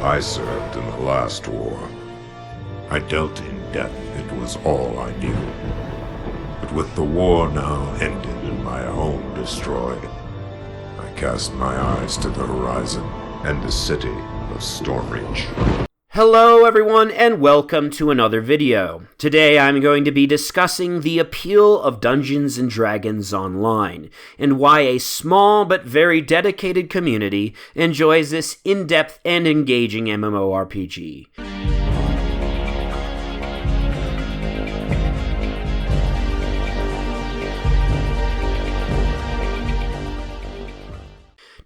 I served in the last war. I dealt in death, it was all I knew. But with the war now ended and my home destroyed, I cast my eyes to the horizon and the city of Stormreach. Hello everyone and welcome to another video. Today I'm going to be discussing the appeal of Dungeons & Dragons Online and why a small but very dedicated community enjoys this in-depth and engaging MMORPG.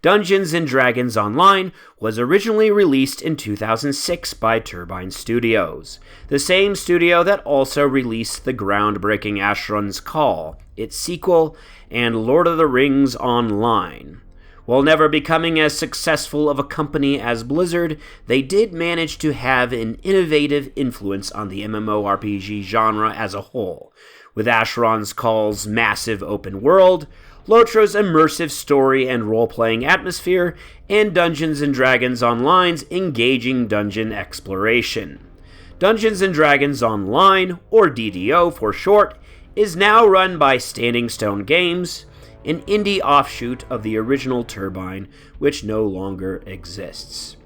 Dungeons & Dragons Online was originally released in 2006 by Turbine Studios, the same studio that also released the groundbreaking Asheron's Call, its sequel, and Lord of the Rings Online. While never becoming as successful of a company as Blizzard, they did manage to have an innovative influence on the MMORPG genre as a whole, with Asheron's Call's massive open world, Lotro's immersive story and role-playing atmosphere, and Dungeons & Dragons Online's engaging dungeon exploration. Dungeons & Dragons Online, or DDO for short, is now run by Standing Stone Games, an indie offshoot of the original Turbine, which no longer exists.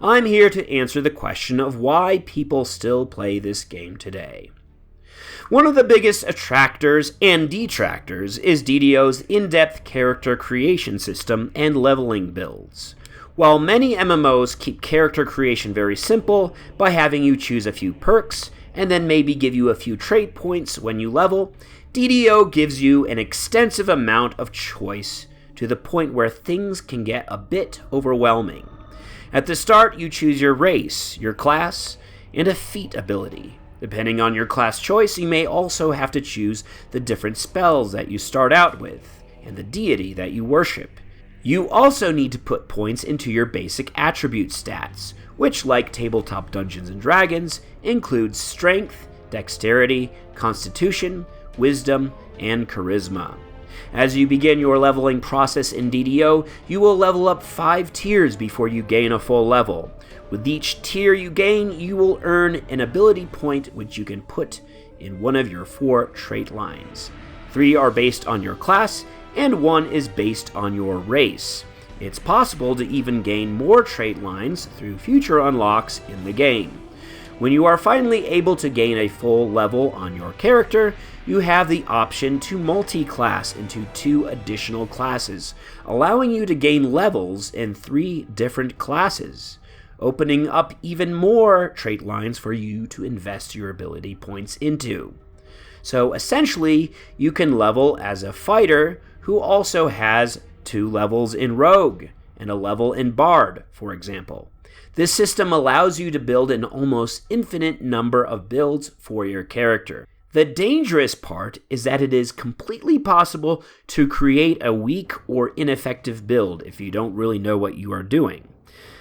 I'm here to answer the question of why people still play this game today. One of the biggest attractors and detractors is DDO's in-depth character creation system and leveling builds. While many MMOs keep character creation very simple by having you choose a few perks and then maybe give you a few trait points when you level, DDO gives you an extensive amount of choice to the point where things can get a bit overwhelming. At the start, you choose your race, your class, and a feat ability. Depending on your class choice, you may also have to choose the different spells that you start out with, and the deity that you worship. You also need to put points into your basic attribute stats, which, like tabletop Dungeons & Dragons, includes strength, dexterity, constitution, wisdom, and charisma. As you begin your leveling process in DDO, you will level up 5 tiers before you gain a full level. With each tier you gain, you will earn an ability point which you can put in one of your 4 trait lines. 3 are based on your class, and 1 is based on your race. It's possible to even gain more trait lines through future unlocks in the game. When you are finally able to gain a full level on your character, you have the option to multi-class into 2 additional classes, allowing you to gain levels in 3 different classes, opening up even more trait lines for you to invest your ability points into. So essentially, you can level as a fighter who also has 2 levels in Rogue and a level in Bard, for example. This system allows you to build an almost infinite number of builds for your character. The dangerous part is that it is completely possible to create a weak or ineffective build if you don't really know what you are doing.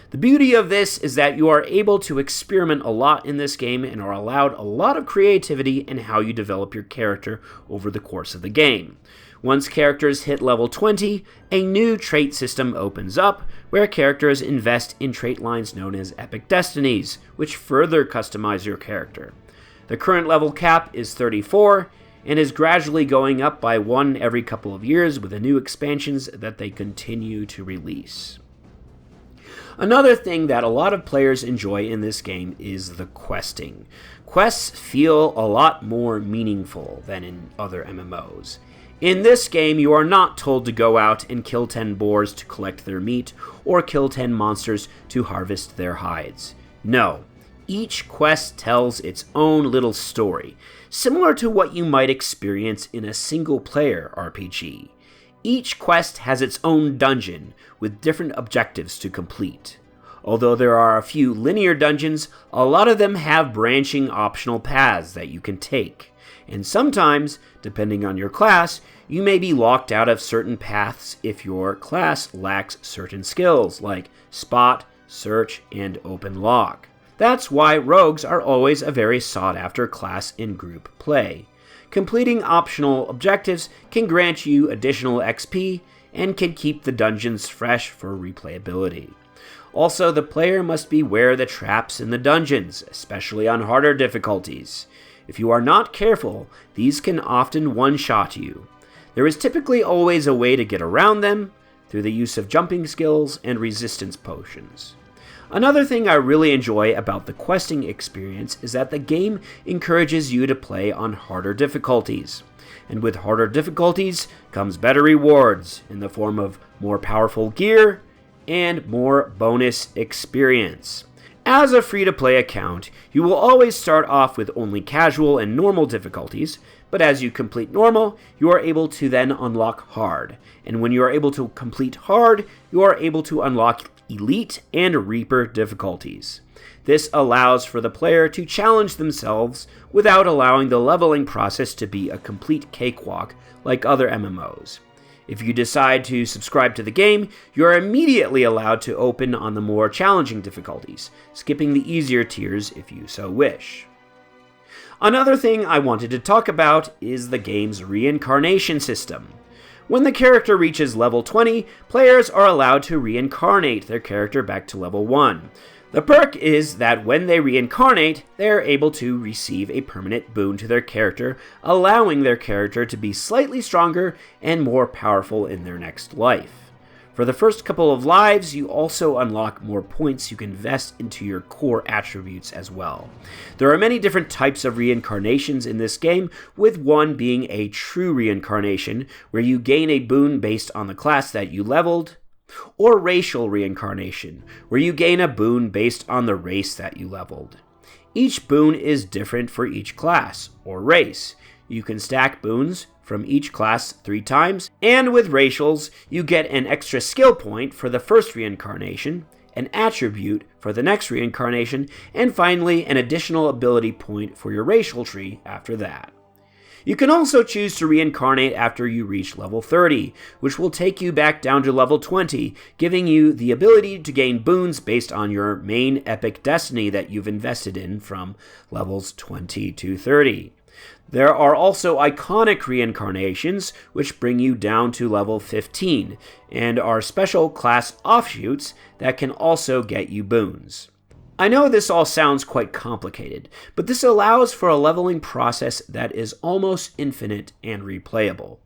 The beauty of this is that you are able to experiment a lot in this game and are allowed a lot of creativity in how you develop your character over the course of the game. Once characters hit level 20, a new trait system opens up, where characters invest in trait lines known as Epic Destinies, which further customize your character. The current level cap is 34, and is gradually going up by 1 every couple of years with the new expansions that they continue to release. Another thing that a lot of players enjoy in this game is the questing. Quests feel a lot more meaningful than in other MMOs. In this game, you are not told to go out and kill 10 boars to collect their meat, or kill 10 monsters to harvest their hides. No, each quest tells its own little story, similar to what you might experience in a single-player RPG. Each quest has its own dungeon, with different objectives to complete. Although there are a few linear dungeons, a lot of them have branching optional paths that you can take. And sometimes, depending on your class, you may be locked out of certain paths if your class lacks certain skills, like Spot, Search, and Open Log. That's why rogues are always a very sought-after class in group play. Completing optional objectives can grant you additional XP and can keep the dungeons fresh for replayability. Also, the player must beware of the traps in the dungeons, especially on harder difficulties. If you are not careful, these can often one-shot you. There is typically always a way to get around them, through the use of jumping skills and resistance potions. Another thing I really enjoy about the questing experience is that the game encourages you to play on harder difficulties. And with harder difficulties comes better rewards in the form of more powerful gear and more bonus experience. As a free-to-play account, you will always start off with only casual and normal difficulties, but as you complete normal, you are able to then unlock hard. And when you are able to complete hard, you are able to unlock elite and reaper difficulties. This allows for the player to challenge themselves without allowing the leveling process to be a complete cakewalk like other MMOs. If you decide to subscribe to the game, you are immediately allowed to open on the more challenging difficulties, skipping the easier tiers if you so wish. Another thing I wanted to talk about is the game's Reincarnation System. When the character reaches level 20, players are allowed to reincarnate their character back to level 1. The perk is that when they reincarnate, they are able to receive a permanent boon to their character, allowing their character to be slightly stronger and more powerful in their next life. For the first couple of lives, you also unlock more points you can invest into your core attributes as well. There are many different types of reincarnations in this game, with one being a true reincarnation, where you gain a boon based on the class that you leveled, or racial reincarnation, where you gain a boon based on the race that you leveled. Each boon is different for each class, or race. You can stack boons from each class 3 times, and with racials, you get an extra skill point for the first reincarnation, an attribute for the next reincarnation, and finally an additional ability point for your racial tree after that. You can also choose to reincarnate after you reach level 30, which will take you back down to level 20, giving you the ability to gain boons based on your main epic destiny that you've invested in from levels 20 to 30. There are also iconic reincarnations, which bring you down to level 15, and are special class offshoots that can also get you boons. I know this all sounds quite complicated, but this allows for a leveling process that is almost infinite and replayable.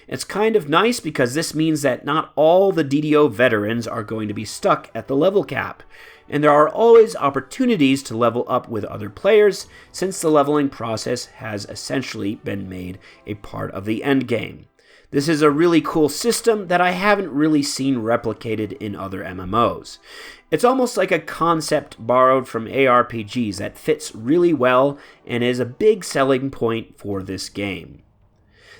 It's kind of nice because this means that not all the DDO veterans are going to be stuck at the level cap, and there are always opportunities to level up with other players since the leveling process has essentially been made a part of the endgame. This is a really cool system that I haven't really seen replicated in other MMOs. It's almost like a concept borrowed from ARPGs that fits really well and is a big selling point for this game.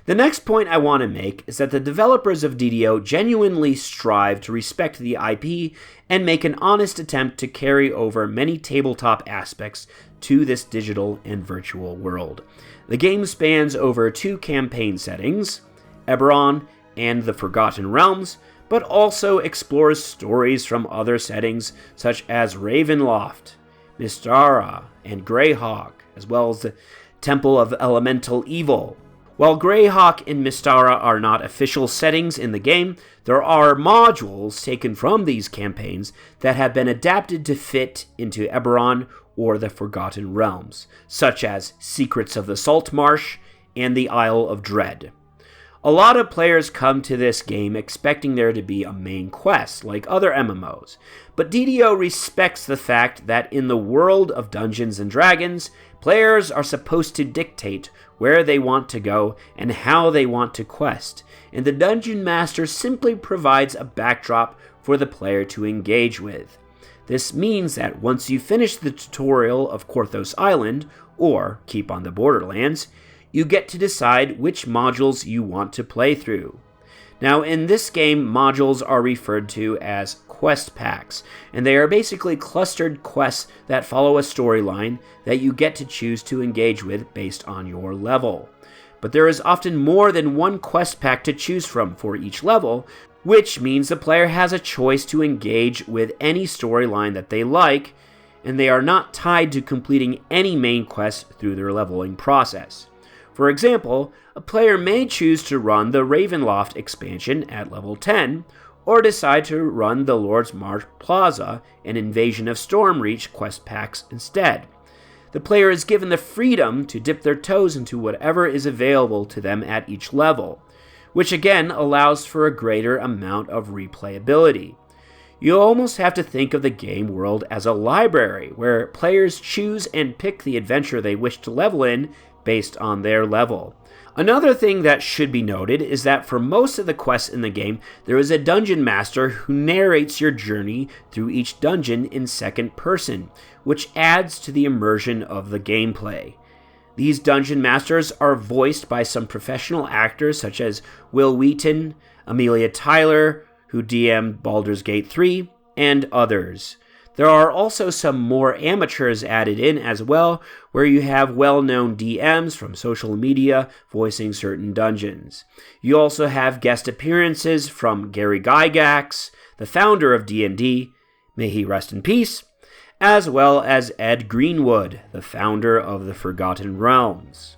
The next point I want to make is that the developers of DDO genuinely strive to respect the IP and make an honest attempt to carry over many tabletop aspects to this digital and virtual world. The game spans over 2 campaign settings, Asheron and the Forgotten Realms, but also explores stories from other settings such as Ravenloft, Mystara, and Greyhawk, as well as the Temple of Elemental Evil. While Greyhawk and Mystara are not official settings in the game, there are modules taken from these campaigns that have been adapted to fit into Asheron or the Forgotten Realms, such as Secrets of the Salt Marsh and the Isle of Dread. A lot of players come to this game expecting there to be a main quest, like other MMOs, but DDO respects the fact that in the world of Dungeons & Dragons, players are supposed to dictate where they want to go and how they want to quest, and the Dungeon Master simply provides a backdrop for the player to engage with. This means that once you finish the tutorial of Korthos Island, or Keep on the Borderlands, you get to decide which modules you want to play through. Now, in this game, modules are referred to as quest packs, and they are basically clustered quests that follow a storyline that you get to choose to engage with based on your level. But there is often more than one quest pack to choose from for each level, which means the player has a choice to engage with any storyline that they like, and they are not tied to completing any main quest through their leveling process. For example, a player may choose to run the Ravenloft expansion at level 10, or decide to run the Lord's March Plaza and Invasion of Stormreach quest packs instead. The player is given the freedom to dip their toes into whatever is available to them at each level, which again allows for a greater amount of replayability. You almost have to think of the game world as a library, where players choose and pick the adventure they wish to level in based on their level. Another thing that should be noted is that for most of the quests in the game, there is a dungeon master who narrates your journey through each dungeon in second person, which adds to the immersion of the gameplay. These dungeon masters are voiced by some professional actors such as Will Wheaton, Amelia Tyler, who DM'd Baldur's Gate 3, and others. There are also some more amateurs added in as well, where you have well-known DMs from social media voicing certain dungeons. You also have guest appearances from Gary Gygax, the founder of D&D, may he rest in peace, as well as Ed Greenwood, the founder of the Forgotten Realms.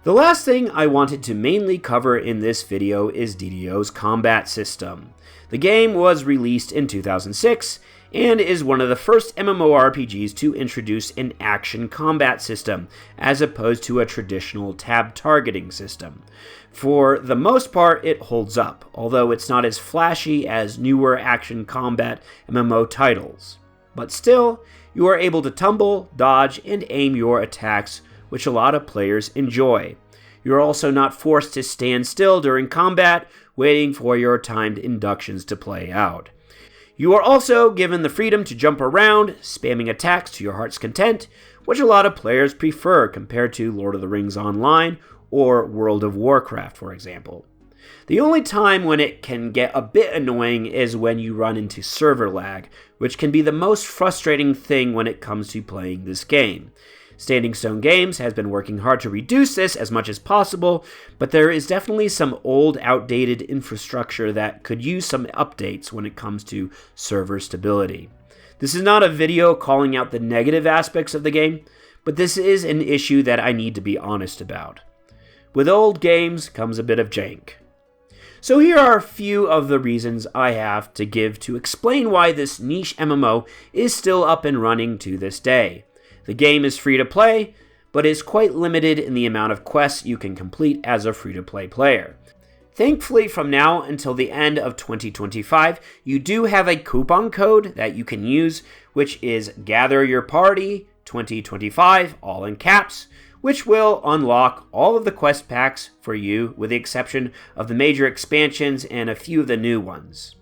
The last thing I wanted to mainly cover in this video is DDO's combat system. The game was released in 2006 and is one of the first MMORPGs to introduce an action combat system, as opposed to a traditional tab targeting system. For the most part, it holds up, although it's not as flashy as newer action combat MMO titles. But still, you are able to tumble, dodge, and aim your attacks, which a lot of players enjoy. You're also not forced to stand still during combat, waiting for your timed inductions to play out. You are also given the freedom to jump around, spamming attacks to your heart's content, which a lot of players prefer compared to Lord of the Rings Online or World of Warcraft, for example. The only time when it can get a bit annoying is when you run into server lag, which can be the most frustrating thing when it comes to playing this game. Standing Stone Games has been working hard to reduce this as much as possible, but there is definitely some old, outdated infrastructure that could use some updates when it comes to server stability. This is not a video calling out the negative aspects of the game, but this is an issue that I need to be honest about. With old games comes a bit of jank. So here are a few of the reasons I have to give to explain why this niche MMO is still up and running to this day. The game is free to play, but is quite limited in the amount of quests you can complete as a free-to-play player. Thankfully, from now until the end of 2025, you do have a coupon code that you can use, which is Gather Your Party 2025, all in caps, which will unlock all of the quest packs for you, with the exception of the major expansions and a few of the new ones.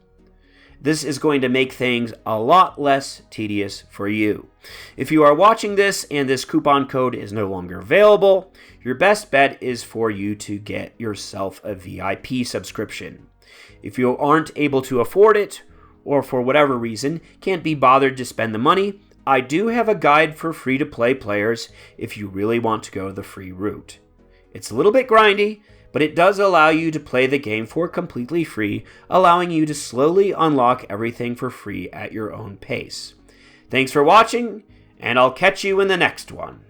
This is going to make things a lot less tedious for you. If you are watching this and this coupon code is no longer available, your best bet is for you to get yourself a VIP subscription. If you aren't able to afford it, or for whatever reason can't be bothered to spend the money, I do have a guide for free-to-play players if you really want to go the free route. It's a little bit grindy, but it does allow you to play the game for completely free, allowing you to slowly unlock everything for free at your own pace. Thanks for watching, and I'll catch you in the next one.